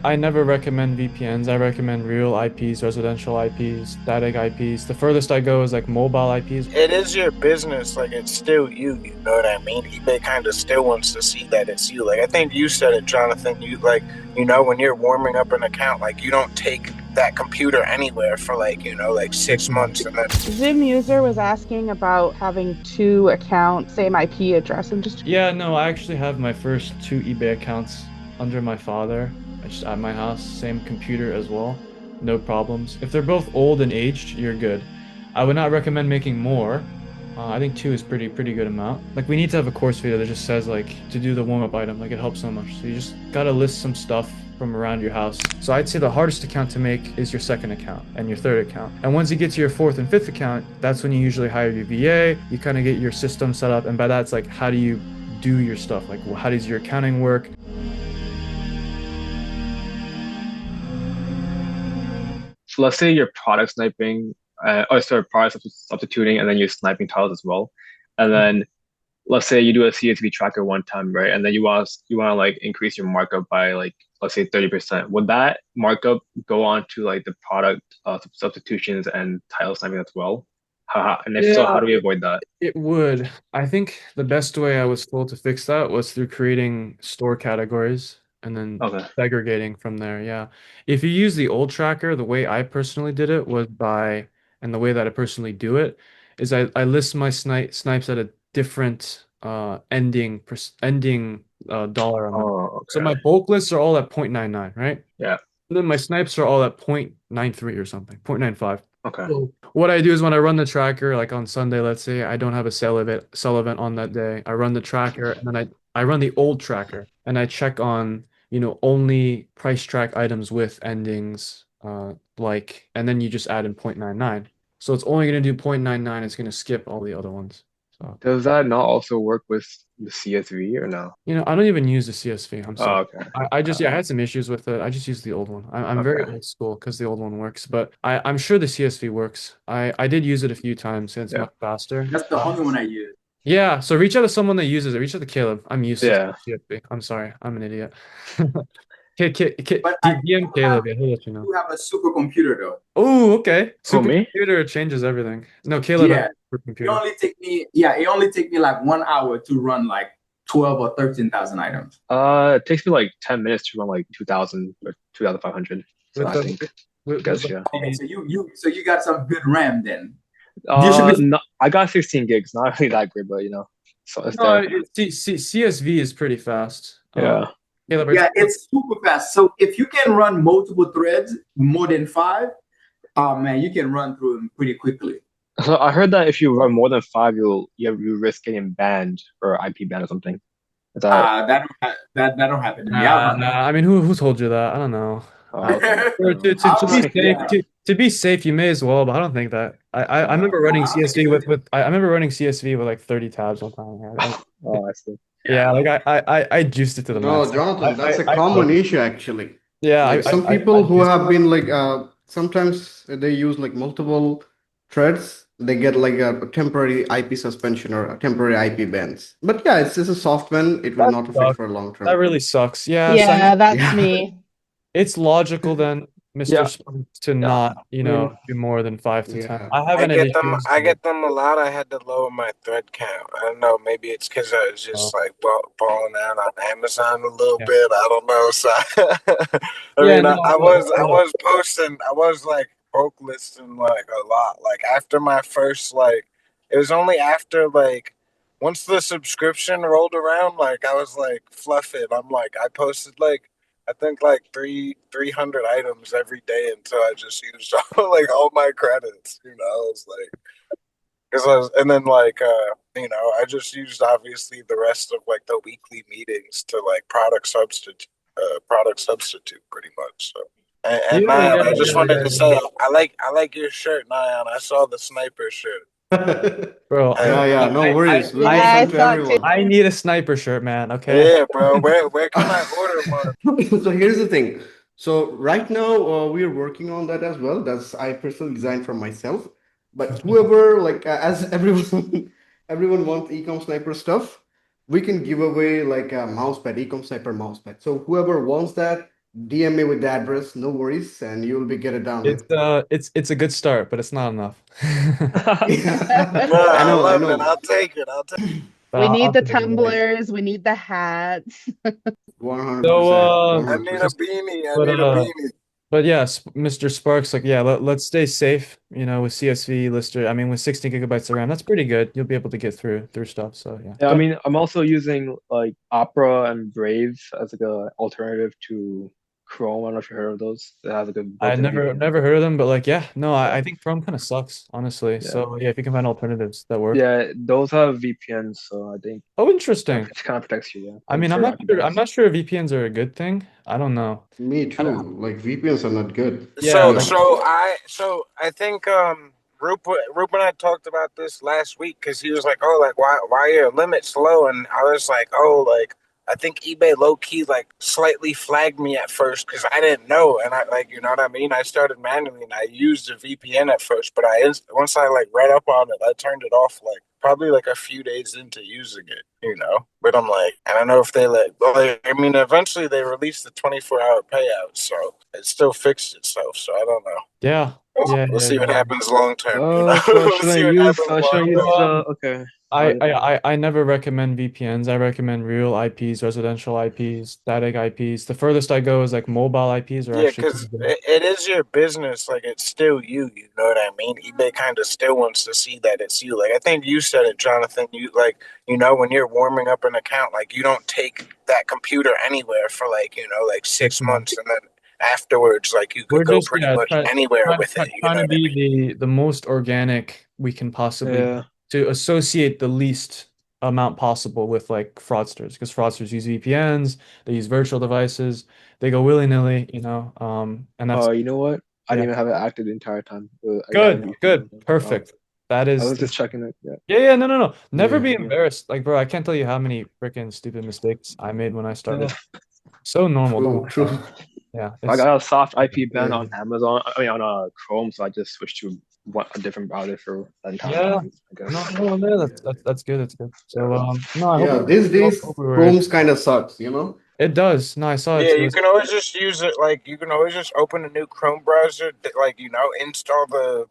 I never recommend VPNs. I recommend real IPs, residential IPs, static IPs. The furthest I go is like mobile IPs. It is your business, like it's still you, you know what I mean? eBay kind of still wants to see that it's you. Like I think you said it, Jonathan. You like, when you're warming up an account, like you don't take that computer anywhere for like, like 6 months and then Zoom user was asking about having two accounts, same IP address, and just Yeah, no, I actually have my first two eBay accounts under my father, just at my house, same computer as well. No problems. If they're both old and aged, you're good. I would not recommend making more. I think two is pretty good amount. Like we need to have a course video that just says like to do the warm-up item. Like it helps so much. So you just gotta list some stuff from around your house. So I'd say the hardest account to make is your second account and your third account. And once you get to your fourth and fifth account, that's when you usually hire your VA. You kind of get your system set up, and by that it's like how do you do your stuff? Like how does your accounting work? So let's say you're product sniping, or sorry, product substituting, and then you're sniping titles as well. And then let's say you do a CSV tracker one time, right? And then you want to like increase your markup by like let's say 30%. Would that markup go on to like the product substitutions and title sniping as well? And if so, how Yeah, do we avoid that? it would. I think the best way I was told to fix that was through creating store categories and then Okay. segregating from there. Yeah. If you use the old tracker, the way I personally did it was and the way that I personally do it is I list my snipes at a different ending dollar amount. Oh, So okay. my bulk lists are all at 0.99, right? Yeah. And then my snipes are all at 0.93 or something, 0.95. Okay. So what I do is when I run the tracker, like on Sunday, let's say I don't have a sell event on that day. I run the tracker and then I run the old tracker and I check on, only price track items with endings and then you just add in 0.99. So it's only going to do 0.99. It's going to skip all the other ones. So, Does that not also work with the CSV or no? I don't even use the CSV. I'm Oh, sorry. okay. I just, yeah, I had some issues with it. I just used the old one. I'm very Okay. old school because the old one works, but I'm sure the CSV works. I did use it a few times and it's Yeah. much faster. That's the only one I use. Yeah, so reach out to someone that uses it. Reach out to Caleb. I'm useless Yeah. with CSV. I'm sorry. I'm an idiot. But I DM Caleb. Yeah, he'll let you know. do have a supercomputer though. Oh, okay. Who, me? Supercomputer changes everything. No, Caleb has Yeah, a supercomputer. it only take me like 1 hour to run like 12 or 13,000 items. It takes me like 10 minutes to run like 2000 or 2500. So With I the think, I with guess, the yeah. Okay, so you got some good RAM then. You should be No, I got 16 gigs, not really that great, but so it's no, there. CSV is pretty fast. Yeah. Caleb, Yeah, it's super fast. So if you can run multiple threads, more than five, oh man, you can run through them pretty quickly. So I heard that if you run more than five, you risk getting banned or IP banned or something. Is that That don't happen to me. I run. nah. I mean, who told you that? I don't know. okay? Or Never mind. to be safe, Yeah. to be safe, you may as well, but I don't think that. I remember running I think CSV it's I remember running CSV with like 30 tabs one time. Oh, I see. Yeah, yeah. like I juiced it to the max. No, Jonathan, that's a I common issue actually. yeah, Like some I people who juiced. have been like sometimes they use like multiple threads, they get like a temporary IP suspension or a temporary IP bans. But yeah, it's just a soft ban, it will That not affect sucks. for a long That term. really sucks. Yeah, so I yeah, mean, that's Yeah. me. it's logical then, Mr. Yeah, Spence, to yeah. not, I mean, do more than 5 to 10. Yeah. I I haven't had get them. issues. I get them a lot. I had to lower my thread count. I don't know. Maybe it's because I was Uh, just like balling out on Amazon a little yeah. bit. I don't know. So, I Yeah, mean, no, I was posting. I was like bulk listing like a lot. Like after my first like, it was only after like once the subscription rolled around. Like I was like fluff it. I'm like I posted like I think like 300 items every day until I just used all my credits. It's like because and then I just used obviously the rest of like the weekly meetings to like product substitute pretty much. So and Yeah, Nyan, yeah, I just yeah, wanted to say yeah. I like your shirt, Nyan. I saw the sniper shirt. Bro, Yeah, And yeah, no worries. We'll Yeah, I I send to saw it too. everyone. I need a sniper shirt, man. Okay. yeah, bro, where can I order one? So here's the thing. So right now we are working on that as well. That's I personally designed for myself. But whoever like as everyone everyone wants ecom sniper stuff, we can give away like a mousepad, ecom sniper mousepad. So whoever wants that, DM me with the address, no worries, and you'll be get it down. It's a good start, but it's not enough. Yeah, I I know, I love it. know. I'll take it. I'll take. We need I'll the take it away. tumblers, we need the hats. So 100%, I need a 100%. beanie. I but need a beanie. but yeah, Mr. Sparks, like yeah, let's stay safe, with CSV Lister. I mean, with 16 gigabytes of RAM, that's pretty good. You'll be able to get through stuff. So yeah. Yeah, I Go ahead. mean, I'm also using like Opera and Brave as like a alternative to Chrome. I don't know if you heard of those. It has like a I built-in never VPN. never heard of them, but like yeah, no, Yeah, I think Chrome kind of sucks, honestly. yeah, So yeah, if you can find alternatives that work. yeah. Those have VPNs, so I think Oh, interesting. it kind of protects you. Yeah, I and mean, I'm for not IP sure. I'm bands. not sure if VPNs are a good thing. I don't know. Me I don't- too. Like VPNs are not good, to yeah, be So like honest. I think Rup and I talked about this last week because he was like, oh, like why are your limits low? And I was like, oh, like I think eBay low key like slightly flagged me at first because I didn't know, and I like you know what I mean. I started manually and I used a VPN at first, but once I like read up on it, I turned it off like probably like a few days into using it, you know. But I'm like, I don't know if they like, I mean, eventually they released the 24-hour payout, so it still fixed itself. So I don't know. yeah, yeah, We'll yeah, see what yeah. happens long term. You know, So we'll see what happens should I long So, use term. the okay? I never recommend VPNs. I recommend real IPs, residential IPs, static IPs. The furthest I go is like mobile IPs are Yeah, actually because pretty good. it is your business. Like it's still you. You know what I mean? eBay kind of still wants to see that it's you. Like I think you said it, Jonathan. You like when you're warming up an account, like you don't take that computer anywhere for like like 6 months, and then afterwards, like you could We're go just pretty much anywhere with it. You trying know to what I be mean? the most organic we can possibly be, Yeah. to associate the least amount possible with like fraudsters, because fraudsters use VPNs, they use virtual devices, they go willy-nilly, and that's Oh, you know what? I yeah. didn't even have it active the entire time. I had a Good, VPN good, on. Wow. perfect. That I is was just checking it. Yeah. yeah, yeah, no, no, no. Never Yeah, be Yeah. embarrassed. Like, bro, I can't tell you how many freaking stupid mistakes I made when I Yeah. started. So normal, don't true, worry about it. true. Yeah, I it's got a soft IP ban Yeah, on Amazon. I mean, on Chrome, so I just switched to a different browser for that entire yeah. time, I No, guess. no, no, yeah. that's good. That's good. So, no, I hope Yeah, it these days hope we were able. Chrome's kind of sucks. It does. No, I saw it Yeah, too. you can always just use it. Like you can always just open a new Chrome browser, like install the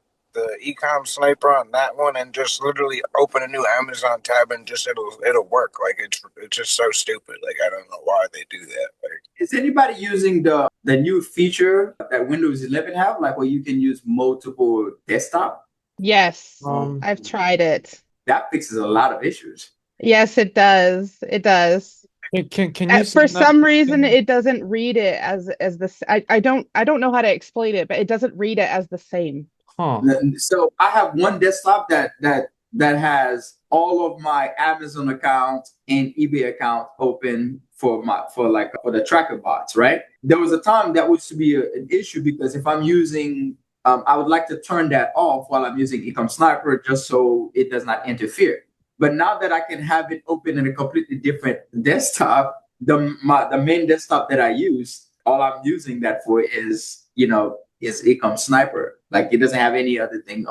ecom sniper on that one, and just literally open a new Amazon tab, and just it'll work. Like it's just so stupid. Like I don't know why they do that. Like Is anybody using the new feature that Windows 11 have, like where you can use multiple desktop? Yes, oh, I've tried it. That fixes a lot of issues. Yes, it does. It does. Can you For send that? some reason, it doesn't read it as the. I don't know how to explain it, but it doesn't read it as the same. Huh. So I have one desktop that has all of my Amazon account and eBay account open for the tracker bots, right? There was a time that was to be an issue because if I'm using I would like to turn that off while I'm using Ecom Sniper just so it does not interfere. But now that I can have it open in a completely different desktop, the main desktop that I use, all I'm using that for is Ecom Sniper. Like it doesn't have any other thing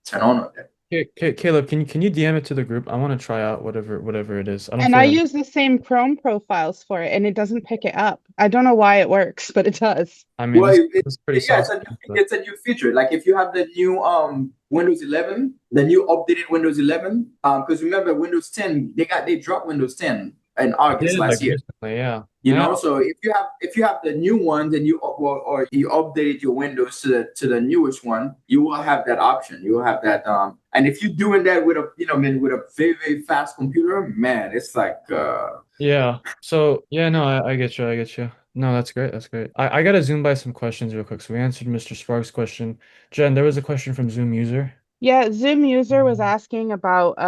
turn on there. Caleb, can you DM it to the group? I want to try out whatever it is. I don't And feel I like use the same Chrome profiles for it, and it doesn't pick it up. I don't know why it works, but it does. I mean Well, this is pretty yeah, soft, but it's a new feature. Like if you have the new Windows 11, the new updated Windows 11, because remember Windows 10, they dropped Windows 10 in I August did like last year. recently, yeah. You Yeah. know, so if you have the new one, then or you updated your Windows to the newest one, you will have that option. You will have that and if you're doing that with man, with a very, very fast computer, man, it's like Yeah. So yeah, no, I get you. I get you. No, that's great. That's great. I gotta zoom by some questions real quick. So we answered Mr. Sparks' question. Jen, there was a question from Zoom user. Yeah, Zoom user was asking about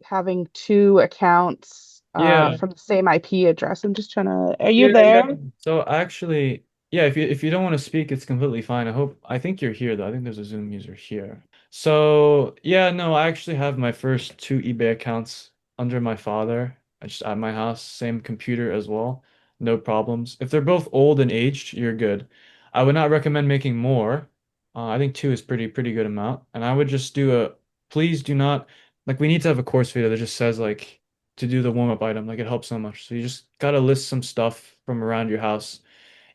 having two accounts Yeah. from the same IP address. I'm just trying to. Are you Yeah, yeah. there? So actually, yeah, if you don't want to speak, it's completely fine. I think you're here though. I think there's a Zoom user here. So yeah, no, I actually have my first two eBay accounts under my father. I just at my house, same computer as well. No problems. If they're both old and aged, you're good. I would not recommend making more. I think two is pretty good amount. And I would just do a please do not like we need to have a course video that just says like to do the warm-up item. Like it helps so much. So you just gotta list some stuff from around your house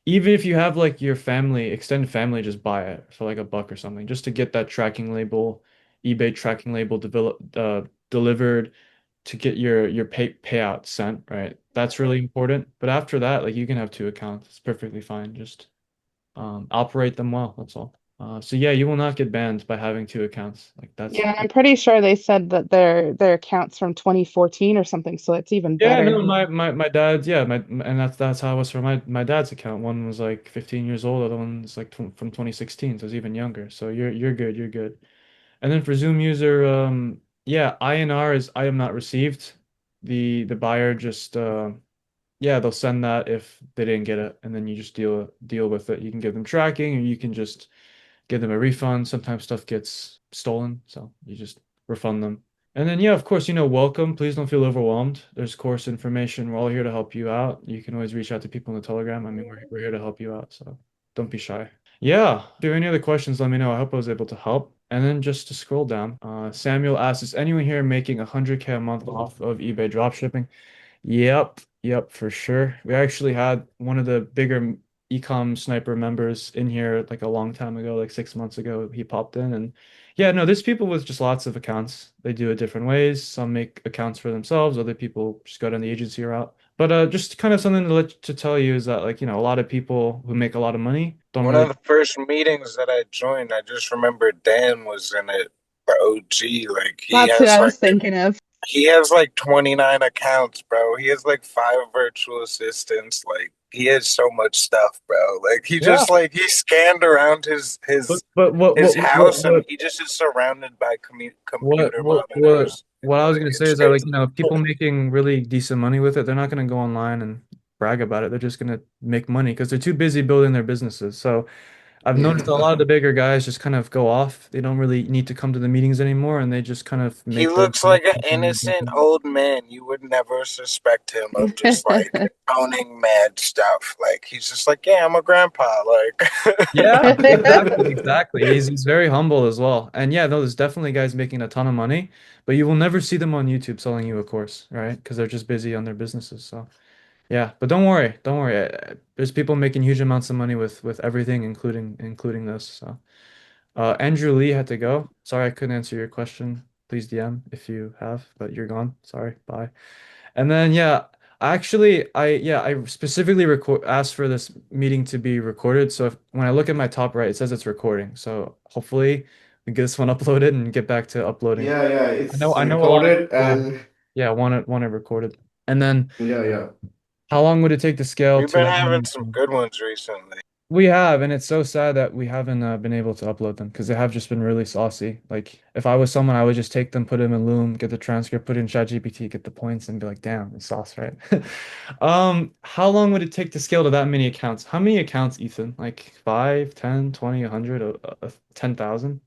Even if you have like your family, extended family, just buy it for like a buck or something, just to get that tracking label, eBay tracking label delivered to get your payout sent, right? That's really important. But after that, like you can have two accounts. It's perfectly fine. Just operate them well. That's all. So yeah, you will not get banned by having two accounts. Like that's Yeah, and I'm pretty sure they said that their account's from 2014 or something, so it's even yeah, better. no, my dad's yeah, and that's how it was for my dad's account. One was like 15 years old, the other one's like tw from 2016, so it's even younger. So you're good, you're good. And then for Zoom user, yeah, INR is item not received. The buyer just yeah, they'll send that if they didn't get it, and then you just deal with it. You can give them tracking, or you can just give them a refund. Sometimes stuff gets stolen, so you just refund them. And then, yeah, of course, welcome. Please don't feel overwhelmed. There's course information. We're all here to help you out. You can always reach out to people in the Telegram. I mean, we're here to help you out, so don't be shy. Yeah, if you have any other questions, let me know. I hope I was able to help. And then just to scroll down, Samuel asks, is anyone here making 100K a month off of eBay dropshipping? Yep, for sure. We actually had one of the bigger ecom sniper members in here like a long time ago, like 6 months ago. He popped in and yeah, no, there's people with just lots of accounts. They do it different ways. Some make accounts for themselves, other people just go down the agency route. But just kind of something to tell you is that like, a lot of people who make a lot of money don't One of really. the first meetings that I joined, I just remember Dan was in it, the OG. Like That's who I was thinking of. he has like 29 accounts, bro. He has like five virtual assistants. Like he has so much stuff, bro. Like he Yeah. just like he scanned around his But what his what what house and what he just is surrounded by What computer what what monitors. what I was Like gonna say it's is that like crazy. people making really decent money with it, they're not gonna go online and brag about it. They're just gonna make money because they're too busy building their businesses. So I've noticed a Yeah. lot of the bigger guys just kind of go off. They don't really need to come to the meetings anymore, and they just kind of He make their looks like an innocent old man. You would never suspect him of just like owning mad stuff. Like he's just like, yeah, I'm a grandpa. Like Yeah, exactly, exactly. He's very humble as well. And yeah, no, there's definitely guys making a ton of money, but you will never see them on YouTube selling you a course, right? Because they're just busy on their businesses. So. Yeah, but don't worry, don't worry. There's people making huge amounts of money with everything, including this. So, Andrew Lee had to go. Sorry, I couldn't answer your question. Please DM if you have, but you're gone. Sorry. Bye. And then yeah, I specifically record asked for this meeting to be recorded. So when I look at my top right, it says it's recording. So hopefully we get this one uploaded and get back to uploading. Yeah, I know it's I know a lot of recorded people. and Yeah, want it recorded. And then. yeah. How long would it take to scale we've to been that having many some accounts? good ones recently. We have, and it's so sad that we haven't been able to upload them because they have just been really saucy. Like, if I was someone, I would just take them, put them in Loom, get the transcript, put it in ChatGPT, get the points, and be like, damn, it's sauce, right? How long would it take to scale to that many accounts? How many accounts, Ethan? Like 5, 10, 20, 100, 10,000?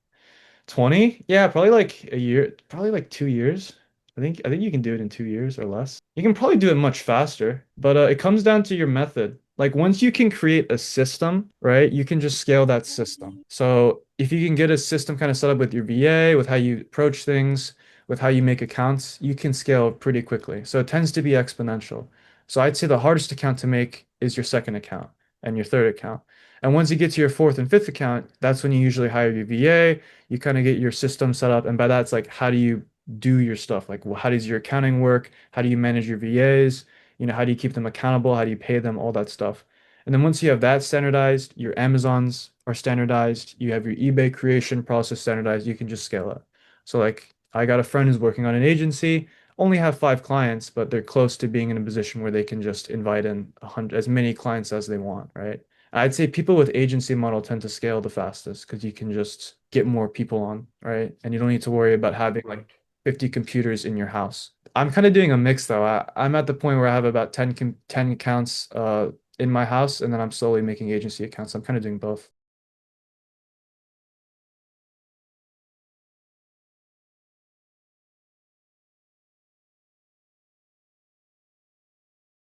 20? Yeah, probably like a year, probably like 2 years. I think you can do it in 2 years or less. You can probably do it much faster, but it comes down to your method. Like once you can create a system, right, you can just scale that system. So if you can get a system kind of set up with your VA, with how you approach things, with how you make accounts, you can scale pretty quickly. So it tends to be exponential. So I'd say the hardest account to make is your second account and your third account. And once you get to your fourth and fifth account, that's when you usually hire your VA. You kind of get your system set up, and by that it's like how do you do your stuff, like how does your accounting work, how do you manage your VAs, how do you keep them accountable, how do you pay them, all that stuff. And then once you have that standardized, your Amazons are standardized, you have your eBay creation process standardized, you can just scale it. So like I got a friend who's working on an agency, only have 5 clients, but they're close to being in a position where they can just invite in 100 as many clients as they want, right? I'd say people with agency model tend to scale the fastest because you can just get more people on, right? And you don't need to worry about having like 50 computers in your house. I'm kind of doing a mix though. I'm at the point where I have about 10 accounts in my house, and then I'm slowly making agency accounts. I'm kind of doing both.